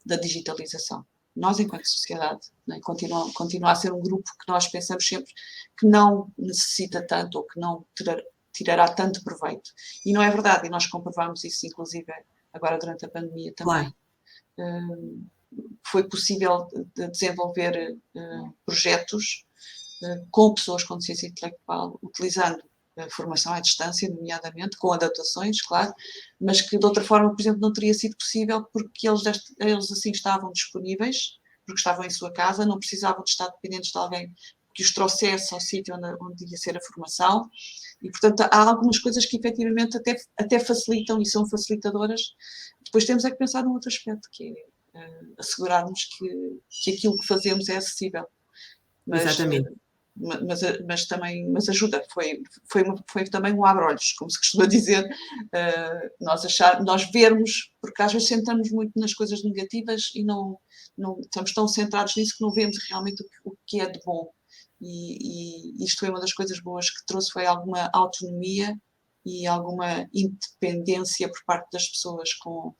da digitalização. Nós, enquanto sociedade, né, continua a ser um grupo que nós pensamos sempre que não necessita tanto ou que não tirará tanto proveito. E não é verdade, e nós comprovamos isso, inclusive, agora durante a pandemia também. Claro. Foi possível desenvolver projetos com pessoas com deficiência intelectual, utilizando formação à distância, nomeadamente, com adaptações, claro, mas que de outra forma, por exemplo, não teria sido possível porque eles assim estavam disponíveis, porque estavam em sua casa, não precisavam de estar dependentes de alguém que os trouxesse ao sítio onde ia ser a formação, e portanto há algumas coisas que efetivamente até facilitam e são facilitadoras. Depois temos é que pensar num outro aspecto, que é assegurarmos que aquilo que fazemos é acessível. Exatamente. Mas ajuda, foi também um abre-olhos, como se costuma dizer, nós vermos, porque às vezes centramos muito nas coisas negativas e não estamos tão centrados nisso que não vemos realmente o que é de bom. E isto foi uma das coisas boas que trouxe, foi alguma autonomia e alguma independência por parte das pessoas com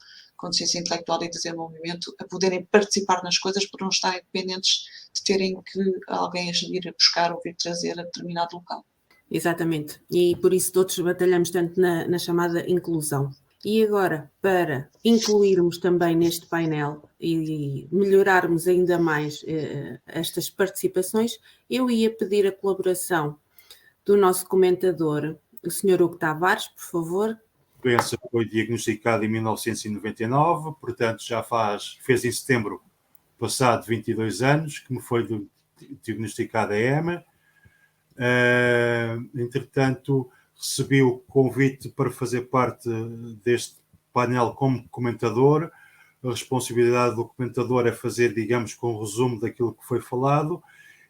deficiência intelectual e desenvolvimento a poderem participar nas coisas por não estarem dependentes de terem que alguém as vir a buscar ou vir trazer a determinado local. Exatamente, e por isso todos batalhamos tanto na chamada inclusão. E agora, para incluirmos também neste painel e melhorarmos ainda mais estas participações, eu ia pedir a colaboração do nosso comentador, o Sr. Hugo Tavares, por favor. A doença foi diagnosticada em 1999, portanto já fez em setembro passado 22 anos que me foi diagnosticada a EMA. Entretanto, recebi o convite para fazer parte deste painel como comentador. A responsabilidade do comentador é fazer, digamos, um resumo daquilo que foi falado,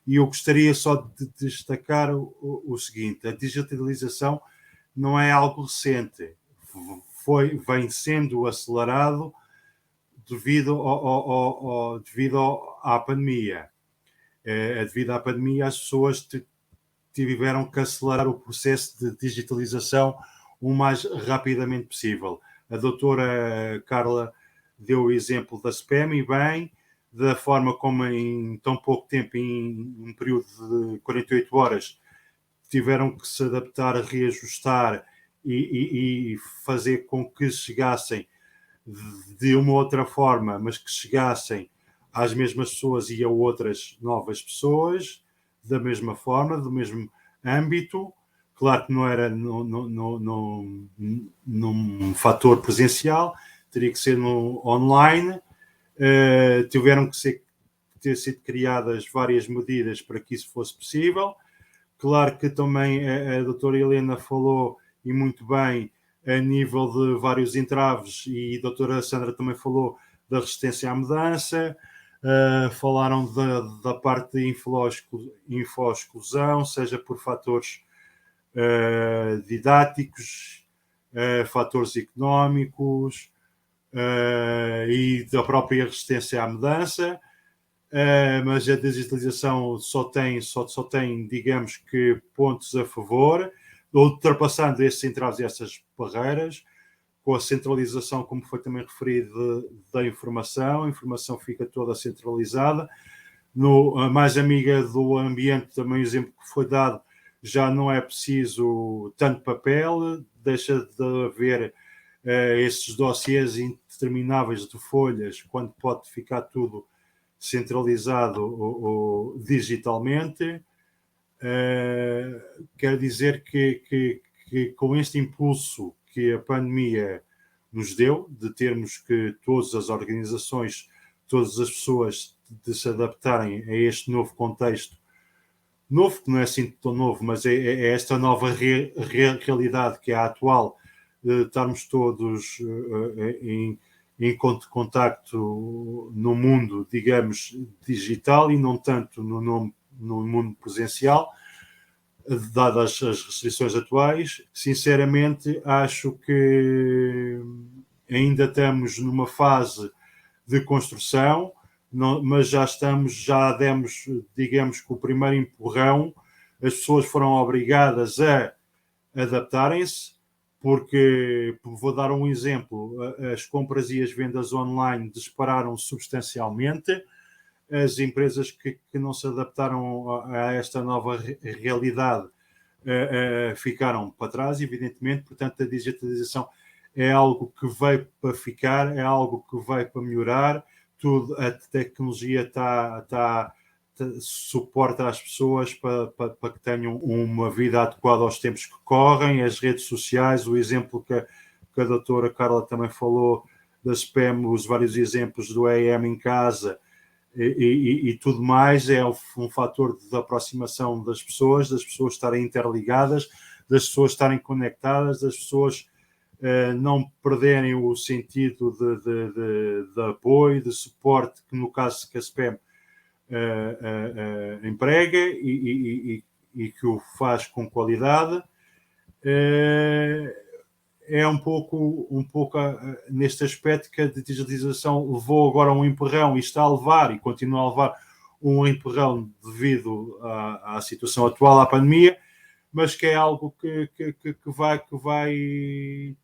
e eu gostaria só de destacar o seguinte: a digitalização não é algo recente, vem sendo acelerado devido à pandemia. Devido à pandemia, as pessoas tiveram que acelerar o processo de digitalização o mais rapidamente possível. A doutora Carla deu o exemplo da SPEM e bem, da forma como em tão pouco tempo, em um período de 48 horas, tiveram que se adaptar, reajustar e fazer com que chegassem de uma outra forma, mas que chegassem às mesmas pessoas e a outras novas pessoas, da mesma forma, do mesmo âmbito. Claro que não era num fator presencial, teria que ser no online. Tiveram que ter sido criadas várias medidas para que isso fosse possível. Claro que também a doutora Helena falou, e muito bem, a nível de vários entraves, e a doutora Sandra também falou da resistência à mudança. Falaram da parte de info-exclusão, seja por fatores didáticos, fatores económicos e da própria resistência à mudança. Mas a digitalização só tem, digamos que, pontos a favor, ultrapassando esses entraves e essas barreiras, com a centralização, como foi também referido, da informação. A informação fica toda centralizada. A mais amiga do ambiente, também o exemplo que foi dado, já não é preciso tanto papel, deixa de haver esses dossiês intermináveis de folhas, quando pode ficar tudo centralizado ou digitalmente. Quer dizer que com este impulso que a pandemia nos deu, de termos que todas as organizações, todas as pessoas, de se adaptarem a este novo contexto, novo que não é assim tão novo, mas é esta nova realidade que é a atual, de estarmos todos em contacto no mundo, digamos, digital, e não tanto no mundo presencial. dadas as restrições atuais. Sinceramente, acho que ainda estamos numa fase de construção, mas já demos, digamos que o primeiro empurrão. As pessoas foram obrigadas a adaptarem-se, porque, vou dar um exemplo, as compras e as vendas online dispararam substancialmente. As empresas que não se adaptaram a esta nova realidade ficaram para trás, evidentemente. Portanto, a digitalização é algo que veio para ficar, é algo que veio para melhorar. A tecnologia suporta as pessoas para que tenham uma vida adequada aos tempos que correm. As redes sociais, o exemplo que a doutora Carla também falou da SPAM, os vários exemplos do EM em casa e tudo mais, é um fator de aproximação das pessoas estarem interligadas, das pessoas estarem conectadas, das pessoas não perderem o sentido de apoio, de suporte, que no caso que a SPAM emprega e que o faz com qualidade. É um pouco neste aspecto que a digitalização levou agora um empurrão e está a levar e continua a levar um empurrão devido à situação atual, à pandemia, mas que é algo que vai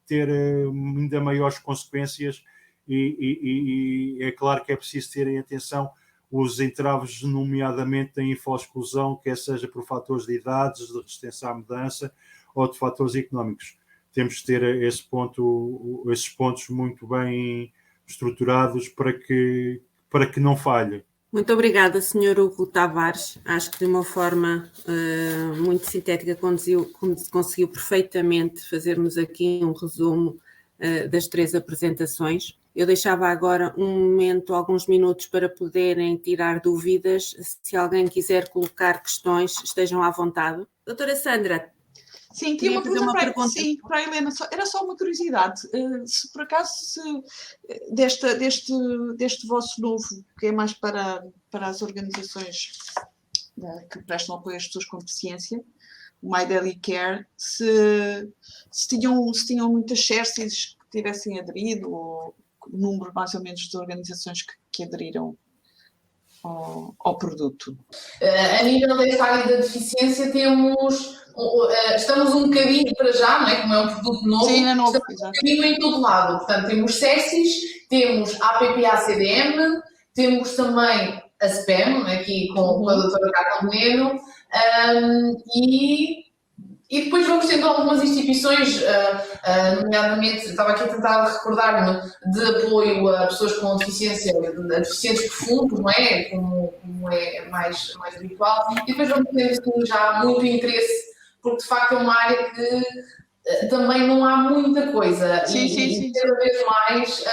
ter ainda maiores consequências e é claro que é preciso terem atenção os entraves, nomeadamente da info-exclusão, quer seja por fatores de idades, de resistência à mudança ou de fatores económicos. Temos que ter esses pontos muito bem estruturados para que não falhe. Muito obrigada, Sr. Hugo Tavares. Acho que de uma forma muito sintética conseguiu perfeitamente fazermos aqui um resumo das 3 apresentações. Eu deixava agora alguns minutos para poderem tirar dúvidas. Se alguém quiser colocar questões, estejam à vontade. Doutora Sandra. Sim, tinha uma pergunta para a Helena. Era só uma curiosidade. Se por acaso deste vosso novo, que é mais para as organizações que prestam apoio às pessoas com deficiência, o My Daily Care, se tinham muitas chércies que tivessem aderido, ou o número mais ou menos de organizações que aderiram ao produto. A nível desta área da deficiência estamos um bocadinho para já, não é? Como é um produto novo, sim, é novo, estamos um bocadinho em todo lado. Portanto, temos CESIS, temos a APPA-CDM, temos também a SPAM, aqui com a doutora Carla Veneno, e depois vamos tendo algumas instituições, nomeadamente, estava aqui a tentar recordar-me, de apoio a pessoas com deficiência, a deficientes profundos, não é? Como é mais habitual. E depois vamos tendo já muito interesse, porque de facto é uma área que também não há muita coisa. Sim. Cada vez mais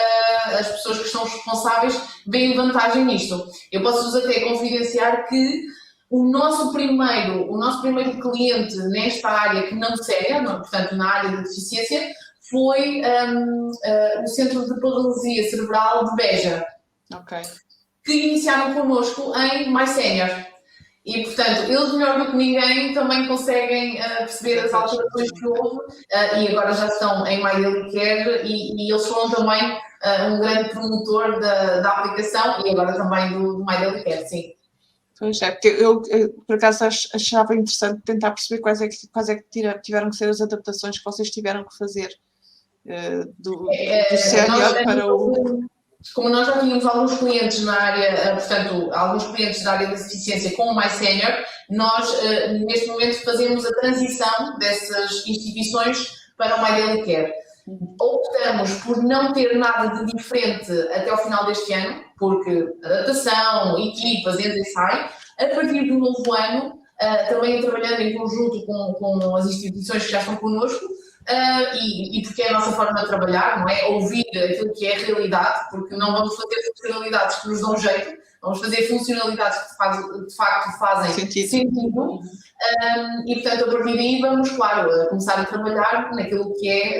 as pessoas que são responsáveis veem vantagem nisto. Eu posso-vos até confidenciar que o nosso primeiro cliente nesta área que não séria, portanto na área da deficiência, foi o Centro de Paralisia Cerebral de Beja, que iniciaram connosco em Mais Sénior. E, portanto, eles melhor do que ninguém também conseguem perceber as alterações que houve e agora já estão em My Daily Care e eles foram também um grande promotor da aplicação e agora também do My Daily Care, sim. Pois é, porque eu por acaso achava interessante tentar perceber quais é que tiveram que ser as adaptações que vocês tiveram que fazer do sénior para o... Como nós já tínhamos alguns clientes na área, portanto, alguns clientes da área da deficiência com o My Sénior, nós neste momento fazemos a transição dessas instituições para o My Daily Care. Optamos por não ter nada de diferente até ao final deste ano, porque adaptação, equipas, entra e sai. A partir do novo ano, também trabalhando em conjunto com as instituições que já estão connosco, e porque é a nossa forma de trabalhar, não é? Ouvir aquilo que é a realidade, porque não vamos fazer funcionalidades que nos dão jeito, vamos fazer funcionalidades que de facto fazem sentido. E portanto, a partir daí vamos, claro, começar a trabalhar naquilo que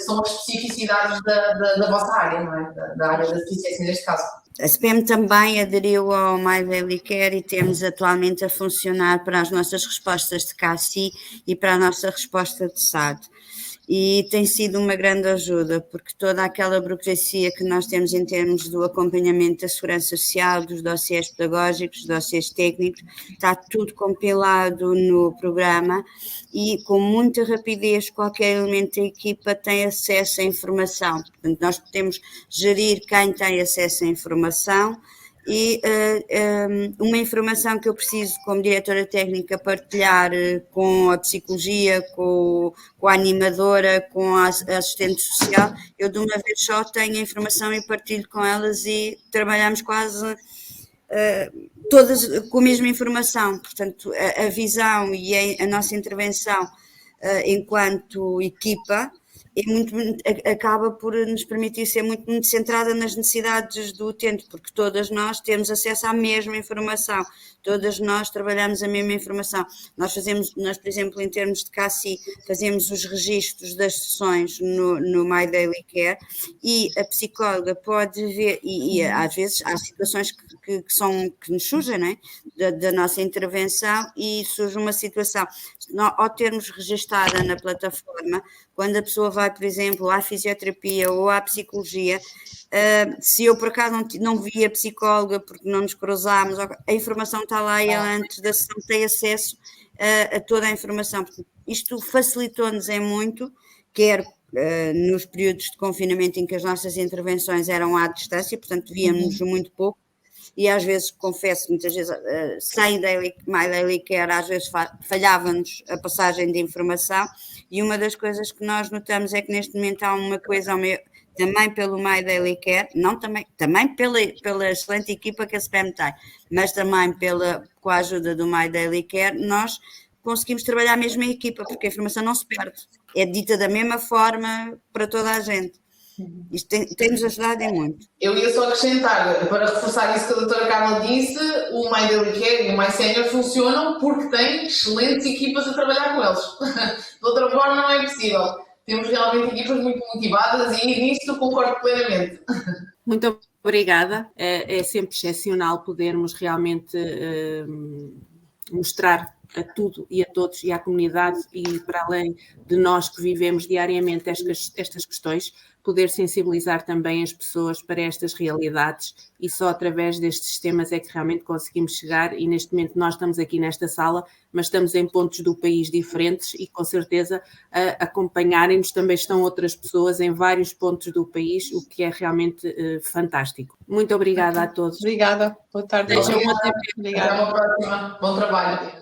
são as especificidades da vossa área, não é? Da área da deficiência neste caso. A CPM também aderiu ao My Daily Care e temos atualmente a funcionar para as nossas respostas de CACI e para a nossa resposta de SAD. E tem sido uma grande ajuda, porque toda aquela burocracia que nós temos em termos do acompanhamento da segurança social, dos dossiês pedagógicos, dos dossiês técnicos, está tudo compilado no programa e com muita rapidez qualquer elemento da equipa tem acesso à informação. Portanto, nós podemos gerir quem tem acesso à informação e uma informação que eu preciso, como diretora técnica, partilhar com a psicologia, com a animadora, com a assistente social, eu de uma vez só tenho a informação e partilho com elas e trabalhamos quase todas com a mesma informação. Portanto, a visão e a nossa intervenção enquanto equipa acaba por nos permitir ser muito centrada nas necessidades do utente, porque todas nós temos acesso à mesma informação, todas nós trabalhamos a mesma informação. Nós, por exemplo, em termos de CACI, fazemos os registros das sessões no My Daily Care e a psicóloga pode ver, e às vezes há situações que nos surgem, não é? da nossa intervenção, e surge uma situação, ao termos registada na plataforma, quando a pessoa vai, por exemplo, à fisioterapia ou à psicologia, se eu por acaso não vi a psicóloga porque não nos cruzámos, a informação está lá e ela antes da sessão tem acesso a toda a informação. Isto facilitou-nos muito, quer nos períodos de confinamento em que as nossas intervenções eram à distância, portanto víamos muito pouco, e às vezes, confesso, muitas vezes sem My Daily Care, às vezes falhava-nos a passagem de informação, e uma das coisas que nós notamos é que neste momento há uma coisa também pelo My Daily Care, também pela excelente equipa que a CPM tem, mas também com a ajuda do My Daily Care, nós conseguimos trabalhar mesmo em equipa, porque a informação não se perde, é dita da mesma forma para toda a gente. Isto tem-nos ajudado muito. Eu ia só acrescentar, para reforçar isso que a doutora Carla disse, o My Daily Care e o My Senior funcionam porque têm excelentes equipas a trabalhar com eles. De outra forma não é possível. Temos realmente equipas muito motivadas e nisto concordo plenamente. Muito obrigada. É sempre excepcional podermos realmente mostrar a tudo e a todos e à comunidade, e para além de nós que vivemos diariamente estas questões, poder sensibilizar também as pessoas para estas realidades, e só através destes sistemas é que realmente conseguimos chegar. E neste momento nós estamos aqui nesta sala, mas estamos em pontos do país diferentes e com certeza a acompanharem-nos também estão outras pessoas em vários pontos do país, o que é realmente fantástico. Muito obrigada a todos. Obrigada, boa tarde. Até uma próxima. Bom trabalho.